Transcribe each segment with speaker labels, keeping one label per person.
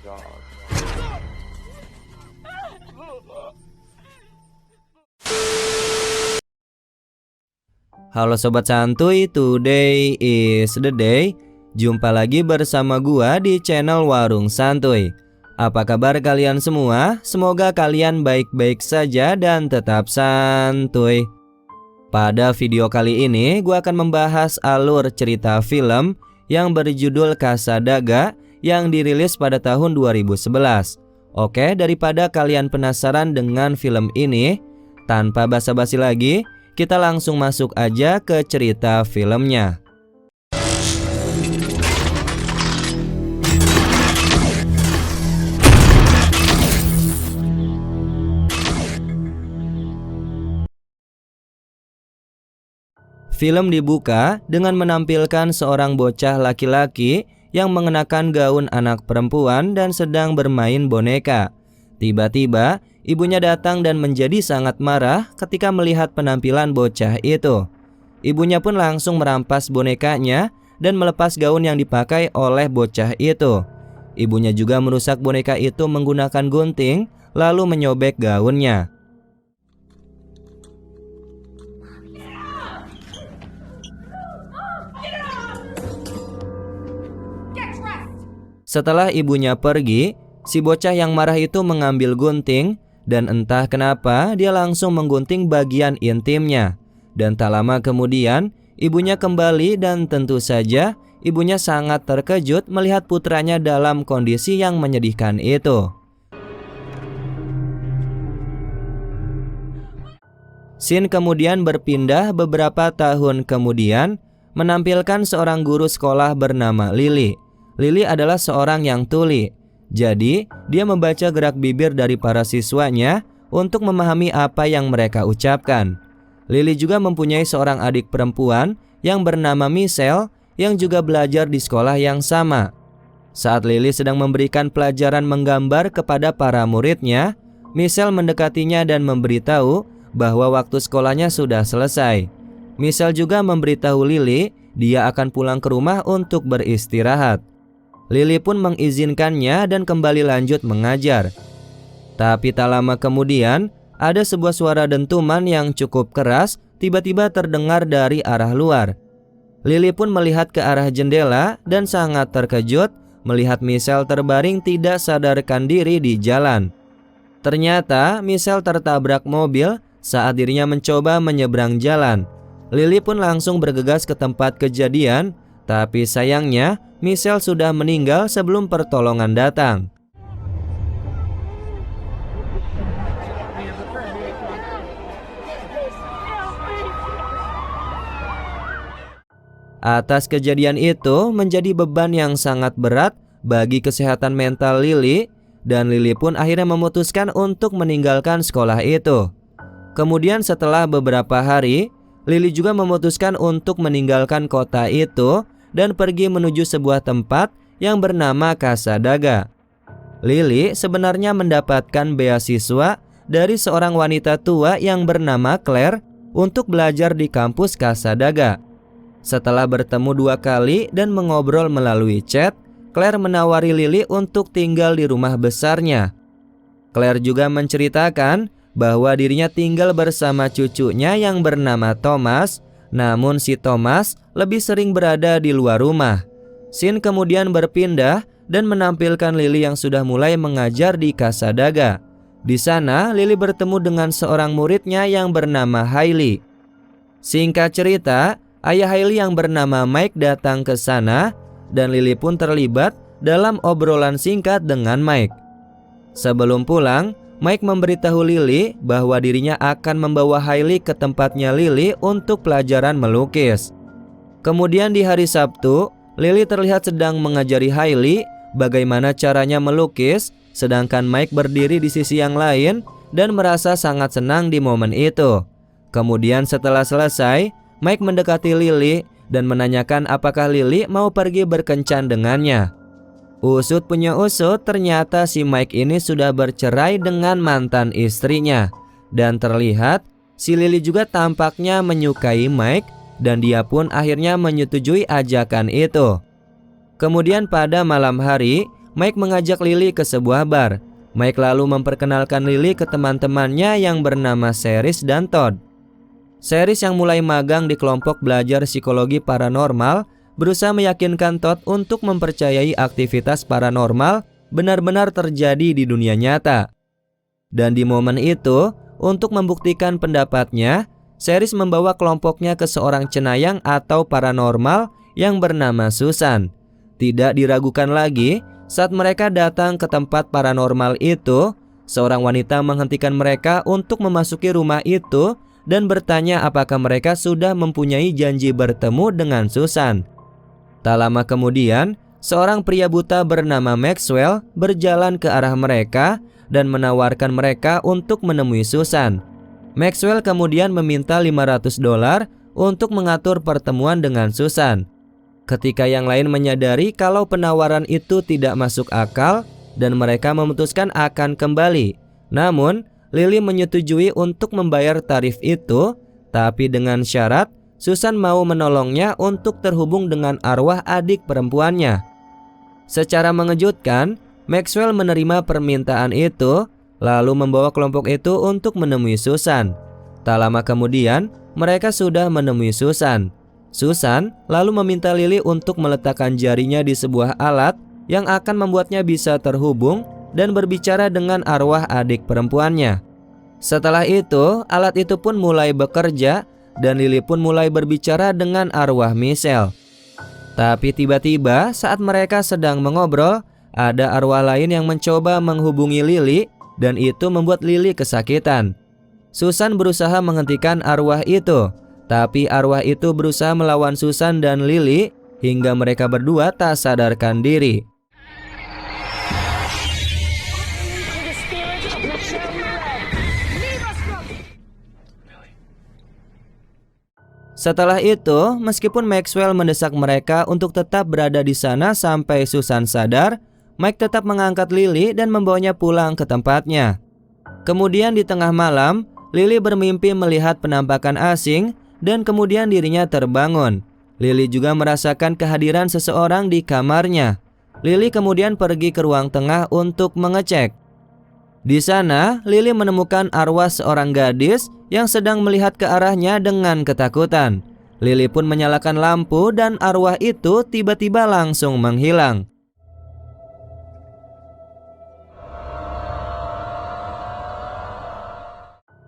Speaker 1: Halo Sobat Santuy, today is the day. Jumpa lagi bersama gua di channel Warung Santuy. Apa kabar kalian semua? Semoga kalian baik-baik saja dan tetap santuy. Pada video kali ini gua akan membahas alur cerita film yang berjudul Kasadaga yang dirilis pada tahun 2011. Oke, daripada kalian penasaran dengan film ini, tanpa basa-basi lagi, kita langsung masuk aja ke cerita filmnya. Film dibuka dengan menampilkan seorang bocah laki-laki yang mengenakan gaun anak perempuan dan sedang bermain boneka. Tiba-tiba, ibunya datang dan menjadi sangat marah ketika melihat penampilan bocah itu. Ibunya pun langsung merampas bonekanya dan melepas gaun yang dipakai oleh bocah itu. Ibunya juga merusak boneka itu menggunakan gunting, lalu menyobek gaunnya. Setelah ibunya pergi, si bocah yang marah itu mengambil gunting dan entah kenapa dia langsung menggunting bagian intimnya. Dan tak lama kemudian ibunya kembali dan tentu saja ibunya sangat terkejut melihat putranya dalam kondisi yang menyedihkan itu. Scene kemudian berpindah beberapa tahun kemudian menampilkan seorang guru sekolah bernama Lily. Lily adalah seorang yang tuli. Jadi, dia membaca gerak bibir dari para siswanya untuk memahami apa yang mereka ucapkan. Lily juga mempunyai seorang adik perempuan yang bernama Michelle yang juga belajar di sekolah yang sama. Saat Lily sedang memberikan pelajaran menggambar kepada para muridnya, Michelle mendekatinya dan memberitahu bahwa waktu sekolahnya sudah selesai. Michelle juga memberitahu Lily dia akan pulang ke rumah untuk beristirahat. Lily pun mengizinkannya dan kembali lanjut mengajar. Tapi tak lama kemudian, ada sebuah suara dentuman yang cukup keras tiba-tiba terdengar dari arah luar. Lily pun melihat ke arah jendela dan sangat terkejut melihat Michelle terbaring tidak sadarkan diri di jalan. Ternyata Michelle tertabrak mobil saat dirinya mencoba menyeberang jalan. Lily pun langsung bergegas ke tempat kejadian, tapi sayangnya Michelle sudah meninggal sebelum pertolongan datang. Atas kejadian itu menjadi beban yang sangat berat bagi kesehatan mental Lily, dan Lily pun akhirnya memutuskan untuk meninggalkan sekolah itu. Kemudian setelah beberapa hari, Lily juga memutuskan untuk meninggalkan kota itu dan pergi menuju sebuah tempat yang bernama Kasadaga. Lily sebenarnya mendapatkan beasiswa dari seorang wanita tua yang bernama Claire untuk belajar di kampus Kasadaga. Setelah bertemu 2 kali dan mengobrol melalui chat, Claire menawari Lily untuk tinggal di rumah besarnya. Claire juga menceritakan bahwa dirinya tinggal bersama cucunya yang bernama Thomas, namun si Thomas lebih sering berada di luar rumah. Scene kemudian berpindah dan menampilkan Lily yang sudah mulai mengajar di Kasadaga. Di sana, Lily bertemu dengan seorang muridnya yang bernama Hailey. Singkat cerita, ayah Hailey yang bernama Mike datang ke sana dan Lily pun terlibat dalam obrolan singkat dengan Mike. Sebelum pulang, Mike memberitahu Lily bahwa dirinya akan membawa Hailey ke tempatnya Lily untuk pelajaran melukis. Kemudian di hari Sabtu, Lily terlihat sedang mengajari Hailey bagaimana caranya melukis, sedangkan Mike berdiri di sisi yang lain dan merasa sangat senang di momen itu. Kemudian setelah selesai, Mike mendekati Lily dan menanyakan apakah Lily mau pergi berkencan dengannya. Usut punya usut, ternyata si Mike ini sudah bercerai dengan mantan istrinya. Dan terlihat si Lily juga tampaknya menyukai Mike dan dia pun akhirnya menyetujui ajakan itu. Kemudian pada malam hari, Mike mengajak Lily ke sebuah bar. Mike lalu memperkenalkan Lily ke teman-temannya yang bernama Cerise dan Todd. Cerise yang mulai magang di kelompok belajar psikologi paranormal berusaha meyakinkan Todd untuk mempercayai aktivitas paranormal benar-benar terjadi di dunia nyata. Dan di momen itu, untuk membuktikan pendapatnya, Cerise membawa kelompoknya ke seorang cenayang atau paranormal yang bernama Susan. Tidak diragukan lagi, saat mereka datang ke tempat paranormal itu, seorang wanita menghentikan mereka untuk memasuki rumah itu dan bertanya apakah mereka sudah mempunyai janji bertemu dengan Susan. Tak lama kemudian, seorang pria buta bernama Maxwell berjalan ke arah mereka dan menawarkan mereka untuk menemui Susan. Maxwell kemudian meminta $500 untuk mengatur pertemuan dengan Susan. Ketika yang lain menyadari kalau penawaran itu tidak masuk akal dan mereka memutuskan akan kembali. Namun, Lily menyetujui untuk membayar tarif itu, tapi dengan syarat Susan mau menolongnya untuk terhubung dengan arwah adik perempuannya. Secara mengejutkan, Maxwell menerima permintaan itu, lalu membawa kelompok itu untuk menemui Susan. Tak lama kemudian, mereka sudah menemui Susan. Susan lalu meminta Lily untuk meletakkan jarinya di sebuah alat yang akan membuatnya bisa terhubung dan berbicara dengan arwah adik perempuannya. Setelah itu, alat itu pun mulai bekerja dan Lily pun mulai berbicara dengan arwah Michelle. Tapi tiba-tiba saat mereka sedang mengobrol, ada arwah lain yang mencoba menghubungi Lily dan itu membuat Lily kesakitan. Susan berusaha menghentikan arwah itu, tapi arwah itu berusaha melawan Susan dan Lily hingga mereka berdua tak sadarkan diri. Setelah itu, meskipun Maxwell mendesak mereka untuk tetap berada di sana sampai Susan sadar, Mike tetap mengangkat Lily dan membawanya pulang ke tempatnya. Kemudian di tengah malam, Lily bermimpi melihat penampakan asing dan kemudian dirinya terbangun. Lily juga merasakan kehadiran seseorang di kamarnya. Lily kemudian pergi ke ruang tengah untuk mengecek. Di sana, Lily menemukan arwah seorang gadis yang sedang melihat ke arahnya dengan ketakutan. Lily pun menyalakan lampu dan arwah itu tiba-tiba langsung menghilang.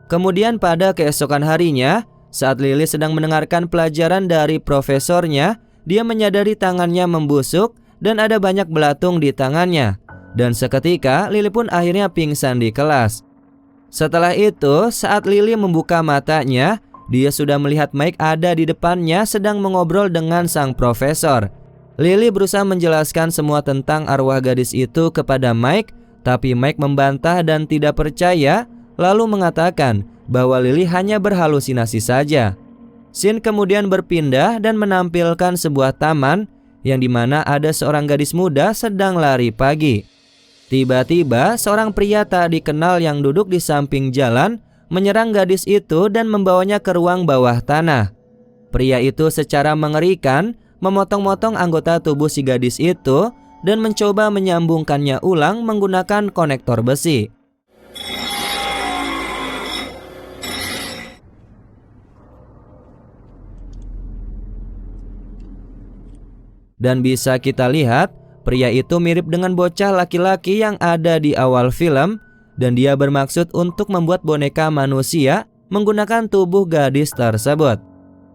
Speaker 1: Kemudian pada keesokan harinya, saat Lily sedang mendengarkan pelajaran dari profesornya, dia menyadari tangannya membusuk dan ada banyak belatung di tangannya. Dan seketika Lily pun akhirnya pingsan di kelas. Setelah itu, saat Lily membuka matanya, dia sudah melihat Mike ada di depannya sedang mengobrol dengan sang profesor. Lily berusaha menjelaskan semua tentang arwah gadis itu kepada Mike, tapi Mike membantah dan tidak percaya, lalu mengatakan bahwa Lily hanya berhalusinasi saja. Scene kemudian berpindah dan menampilkan sebuah taman yang dimana ada seorang gadis muda sedang lari pagi. Tiba-tiba seorang pria tak dikenal yang duduk di samping jalan menyerang gadis itu dan membawanya ke ruang bawah tanah. Pria itu secara mengerikan memotong-motong anggota tubuh si gadis itu dan mencoba menyambungkannya ulang menggunakan konektor besi. Dan bisa kita lihat, pria itu mirip dengan bocah laki-laki yang ada di awal film, dan dia bermaksud untuk membuat boneka manusia menggunakan tubuh gadis tersebut.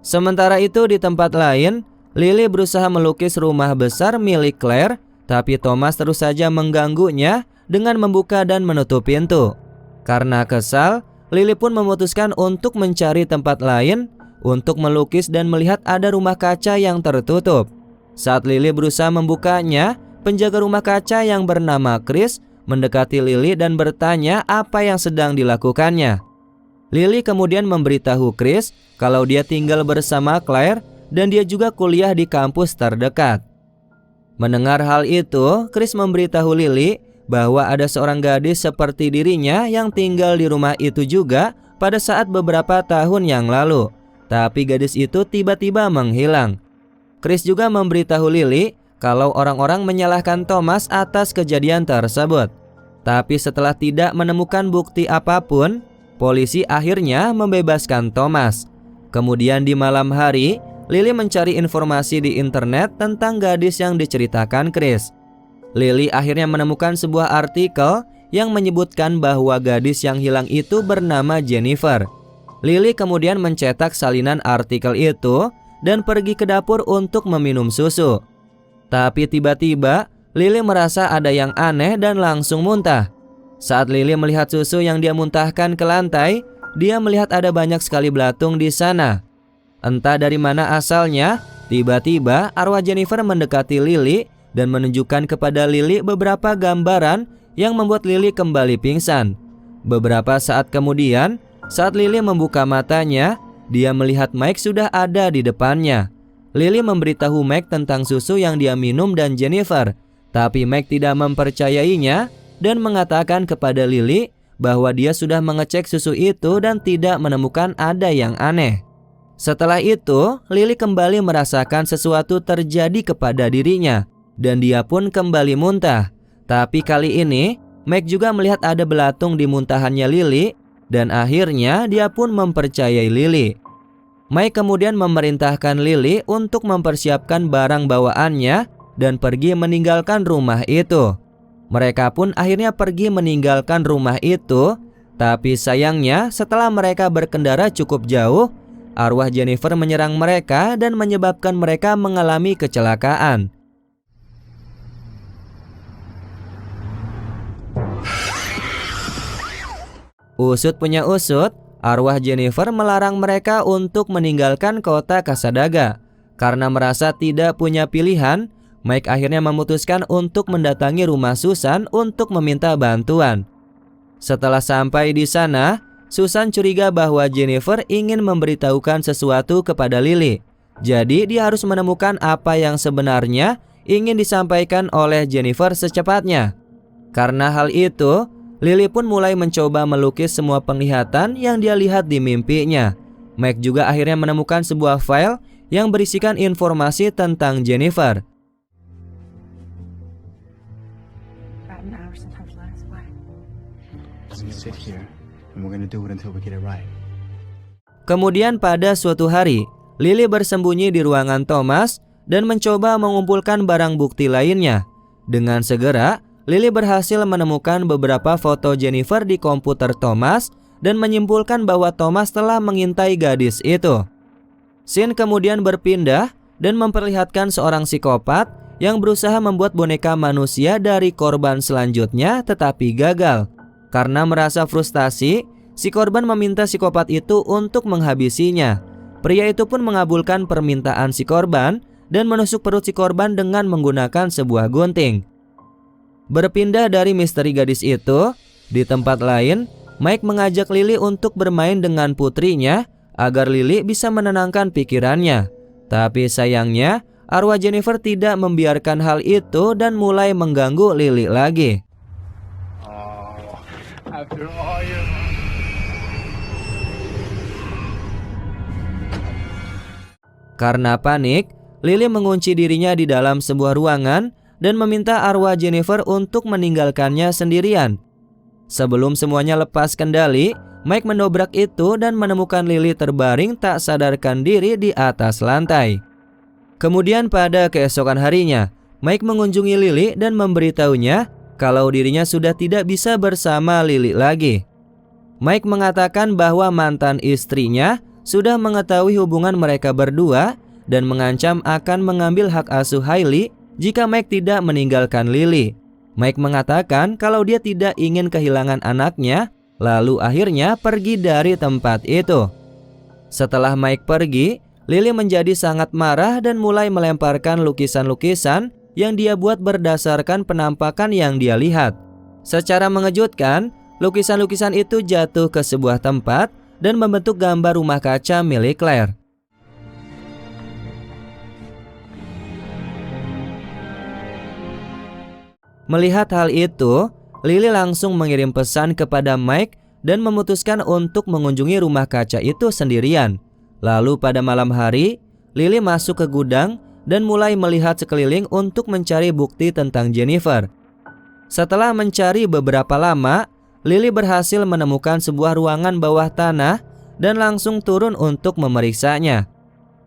Speaker 1: Sementara itu di tempat lain, Lily berusaha melukis rumah besar milik Claire, tapi Thomas terus saja mengganggunya dengan membuka dan menutup pintu. Karena kesal, Lily pun memutuskan untuk mencari tempat lain untuk melukis dan melihat ada rumah kaca yang tertutup. Saat Lily berusaha membukanya, penjaga rumah kaca yang bernama Chris mendekati Lily dan bertanya apa yang sedang dilakukannya. Lily kemudian memberitahu Chris kalau dia tinggal bersama Claire dan dia juga kuliah di kampus terdekat. Mendengar hal itu, Chris memberitahu Lily bahwa ada seorang gadis seperti dirinya yang tinggal di rumah itu juga pada saat beberapa tahun yang lalu. Tapi gadis itu tiba-tiba menghilang. Chris juga memberitahu Lily kalau orang-orang menyalahkan Thomas atas kejadian tersebut. Tapi setelah tidak menemukan bukti apapun, polisi akhirnya membebaskan Thomas. Kemudian di malam hari, Lily mencari informasi di internet tentang gadis yang diceritakan Chris. Lily akhirnya menemukan sebuah artikel yang menyebutkan bahwa gadis yang hilang itu bernama Jennifer. Lily kemudian mencetak salinan artikel itu dan pergi ke dapur untuk meminum susu. Tapi tiba-tiba Lily merasa ada yang aneh dan langsung muntah. Saat Lily melihat susu yang dia muntahkan ke lantai, dia melihat ada banyak sekali belatung di sana. Entah dari mana asalnya, tiba-tiba arwah Jennifer mendekati Lily dan menunjukkan kepada Lily beberapa gambaran yang membuat Lily kembali pingsan. Beberapa saat kemudian, saat Lily membuka matanya, dia melihat Mike sudah ada di depannya. Lily memberitahu Mike tentang susu yang dia minum dan Jennifer, tapi Mike tidak mempercayainya dan mengatakan kepada Lily bahwa dia sudah mengecek susu itu dan tidak menemukan ada yang aneh. Setelah itu, Lily kembali merasakan sesuatu terjadi kepada dirinya dan dia pun kembali muntah. Tapi kali ini, Mike juga melihat ada belatung di muntahannya Lily dan akhirnya dia pun mempercayai Lily. Mike kemudian memerintahkan Lily untuk mempersiapkan barang bawaannya dan pergi meninggalkan rumah itu. Mereka pun akhirnya pergi meninggalkan rumah itu, tapi sayangnya setelah mereka berkendara cukup jauh, arwah Jennifer menyerang mereka dan menyebabkan mereka mengalami kecelakaan. Usut punya usut, arwah Jennifer melarang mereka untuk meninggalkan kota Kasadaga. Karena merasa tidak punya pilihan, Mike akhirnya memutuskan untuk mendatangi rumah Susan untuk meminta bantuan. Setelah sampai di sana, Susan curiga bahwa Jennifer ingin memberitahukan sesuatu kepada Lily. Jadi dia harus menemukan apa yang sebenarnya ingin disampaikan oleh Jennifer secepatnya. Karena hal itu, Lily pun mulai mencoba melukis semua penglihatan yang dia lihat di mimpinya. Mike juga akhirnya menemukan sebuah file yang berisikan informasi tentang Jennifer. Kemudian pada suatu hari, Lily bersembunyi di ruangan Thomas dan mencoba mengumpulkan barang bukti lainnya. Dengan segera, Lily berhasil menemukan beberapa foto Jennifer di komputer Thomas dan menyimpulkan bahwa Thomas telah mengintai gadis itu. Scene kemudian berpindah dan memperlihatkan seorang psikopat yang berusaha membuat boneka manusia dari korban selanjutnya tetapi gagal. Karena merasa frustasi, si korban meminta psikopat itu untuk menghabisinya. Pria itu pun mengabulkan permintaan si korban dan menusuk perut si korban dengan menggunakan sebuah gunting. Berpindah dari misteri gadis itu, di tempat lain, Mike mengajak Lily untuk bermain dengan putrinya agar Lily bisa menenangkan pikirannya. Tapi sayangnya, arwah Jennifer tidak membiarkan hal itu dan mulai mengganggu Lily lagi. Karena panik, Lily mengunci dirinya di dalam sebuah ruangan dan meminta arwah Jennifer untuk meninggalkannya sendirian. Sebelum semuanya lepas kendali, Mike mendobrak itu dan menemukan Lily terbaring tak sadarkan diri di atas lantai. Kemudian pada keesokan harinya, Mike mengunjungi Lily dan memberitahunya kalau dirinya sudah tidak bisa bersama Lily lagi. Mike mengatakan bahwa mantan istrinya sudah mengetahui hubungan mereka berdua dan mengancam akan mengambil hak asuh Hailey jika Mike tidak meninggalkan Lily. Mike mengatakan kalau dia tidak ingin kehilangan anaknya, lalu akhirnya pergi dari tempat itu. Setelah Mike pergi, Lily menjadi sangat marah dan mulai melemparkan lukisan-lukisan yang dia buat berdasarkan penampakan yang dia lihat. Secara mengejutkan, lukisan-lukisan itu jatuh ke sebuah tempat dan membentuk gambar rumah kaca milik Claire. Melihat hal itu, Lily langsung mengirim pesan kepada Mike dan memutuskan untuk mengunjungi rumah kaca itu sendirian. Lalu pada malam hari, Lily masuk ke gudang dan mulai melihat sekeliling untuk mencari bukti tentang Jennifer. Setelah mencari beberapa lama, Lily berhasil menemukan sebuah ruangan bawah tanah dan langsung turun untuk memeriksanya.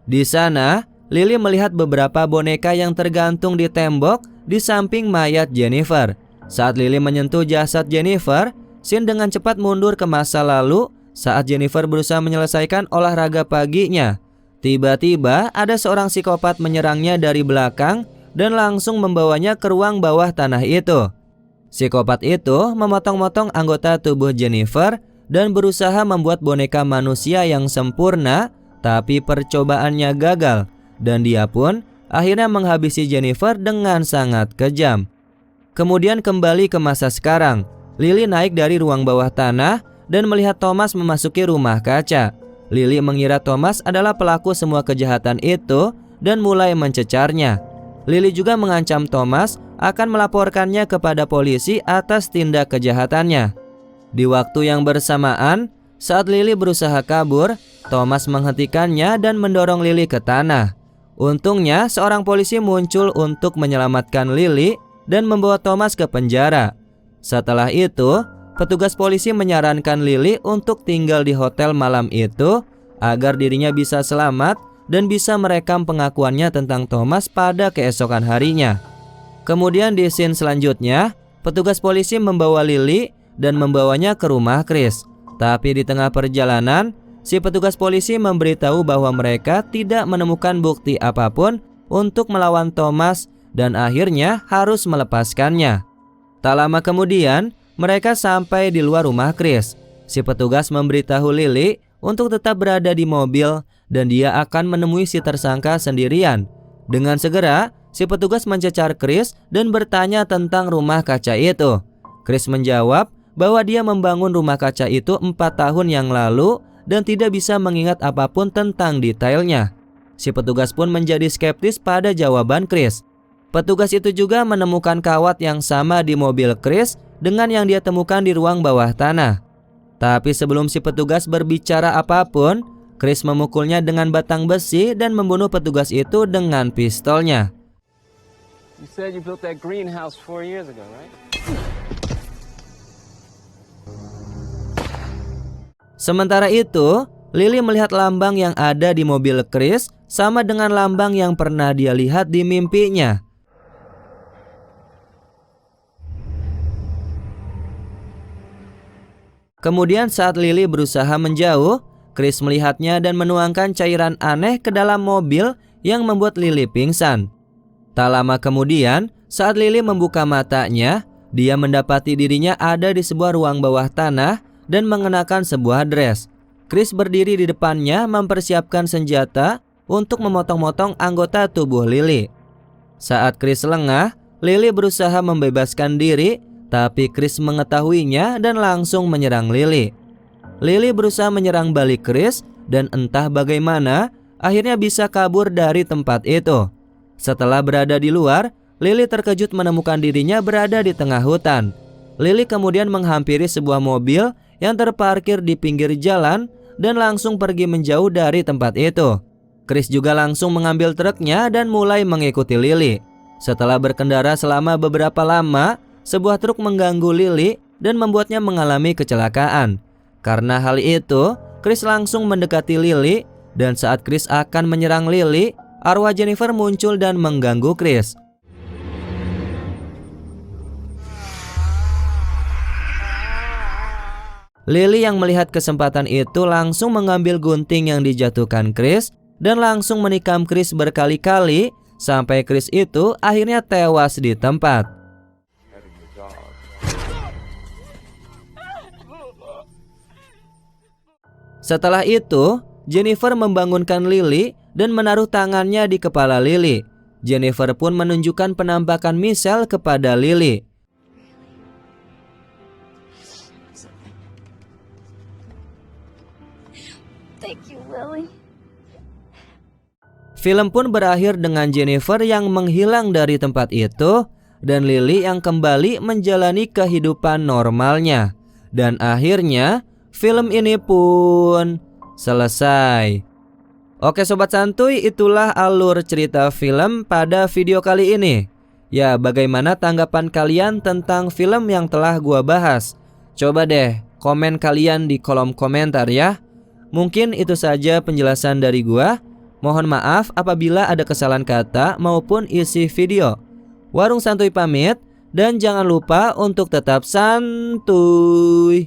Speaker 1: Di sana, Lily melihat beberapa boneka yang tergantung di tembok di samping mayat Jennifer. Saat Lily menyentuh jasad Jennifer, Sean dengan cepat mundur ke masa lalu saat Jennifer berusaha menyelesaikan olahraga paginya. Tiba-tiba ada seorang psikopat menyerangnya dari belakang dan langsung membawanya ke ruang bawah tanah itu. Psikopat itu memotong-motong anggota tubuh Jennifer dan berusaha membuat boneka manusia yang sempurna, tapi percobaannya gagal dan dia pun akhirnya menghabisi Jennifer dengan sangat kejam. Kemudian kembali ke masa sekarang, Lily naik dari ruang bawah tanah dan melihat Thomas memasuki rumah kaca. Lily mengira Thomas adalah pelaku semua kejahatan itu dan mulai mencecarnya. Lily juga mengancam Thomas akan melaporkannya kepada polisi atas tindak kejahatannya. Di waktu yang bersamaan, saat Lily berusaha kabur, Thomas menghentikannya dan mendorong Lily ke tanah. Untungnya, seorang polisi muncul untuk menyelamatkan Lily dan membawa Thomas ke penjara. Setelah itu, petugas polisi menyarankan Lily untuk tinggal di hotel malam itu agar dirinya bisa selamat dan bisa merekam pengakuannya tentang Thomas pada keesokan harinya. Kemudian di scene selanjutnya, petugas polisi membawa Lily dan membawanya ke rumah Chris. Tapi di tengah perjalanan, si petugas polisi memberitahu bahwa mereka tidak menemukan bukti apapun untuk melawan Thomas dan akhirnya harus melepaskannya. Tak lama kemudian, mereka sampai di luar rumah Chris. Si petugas memberitahu Lily untuk tetap berada di mobil dan dia akan menemui si tersangka sendirian. Dengan segera, si petugas mencecar Chris dan bertanya tentang rumah kaca itu. Chris menjawab bahwa dia membangun rumah kaca itu 4 tahun yang lalu dan tidak bisa mengingat apapun tentang detailnya. Si petugas pun menjadi skeptis pada jawaban Chris. Petugas itu juga menemukan kawat yang sama di mobil Chris dengan yang dia temukan di ruang bawah tanah. Tapi sebelum si petugas berbicara apapun, Chris memukulnya dengan batang besi dan membunuh petugas itu dengan pistolnya.
Speaker 2: You said you built that greenhouse 4 years ago, right?
Speaker 1: Sementara itu, Lily melihat lambang yang ada di mobil Chris sama dengan lambang yang pernah dia lihat di mimpinya. Kemudian saat Lily berusaha menjauh, Chris melihatnya dan menuangkan cairan aneh ke dalam mobil yang membuat Lily pingsan. Tak lama kemudian, saat Lily membuka matanya, dia mendapati dirinya ada di sebuah ruang bawah tanah dan mengenakan sebuah dress. Chris berdiri di depannya mempersiapkan senjata untuk memotong-motong anggota tubuh Lily. Saat Chris lengah, Lily berusaha membebaskan diri, tapi Chris mengetahuinya dan langsung menyerang Lily. Lily berusaha menyerang balik Chris dan entah bagaimana akhirnya bisa kabur dari tempat itu. Setelah berada di luar, Lily terkejut menemukan dirinya berada di tengah hutan. Lily kemudian menghampiri sebuah mobil yang terparkir di pinggir jalan dan langsung pergi menjauh dari tempat itu. Chris juga langsung mengambil truknya dan mulai mengikuti Lily. Setelah berkendara selama beberapa lama, sebuah truk mengganggu Lily dan membuatnya mengalami kecelakaan. Karena hal itu, Chris langsung mendekati Lily dan saat Chris akan menyerang Lily, arwah Jennifer muncul dan mengganggu Chris. Lily yang melihat kesempatan itu langsung mengambil gunting yang dijatuhkan Chris dan langsung menikam Chris berkali-kali sampai Chris itu akhirnya tewas di tempat. Setelah itu, Jennifer membangunkan Lily dan menaruh tangannya di kepala Lily. Jennifer pun menunjukkan penampakan Michelle kepada Lily.
Speaker 3: Thank you, Lily.
Speaker 1: Film pun berakhir dengan Jennifer yang menghilang dari tempat itu dan Lily yang kembali menjalani kehidupan normalnya. Dan akhirnya film ini pun selesai. Oke sobat santuy, itulah alur cerita film pada video kali ini. Ya, bagaimana tanggapan kalian tentang film yang telah gua bahas? Coba deh komen kalian di kolom komentar ya. Mungkin itu saja penjelasan dari gua. Mohon maaf apabila ada kesalahan kata maupun isi video. Warung Santuy pamit, dan jangan lupa untuk tetap santuy.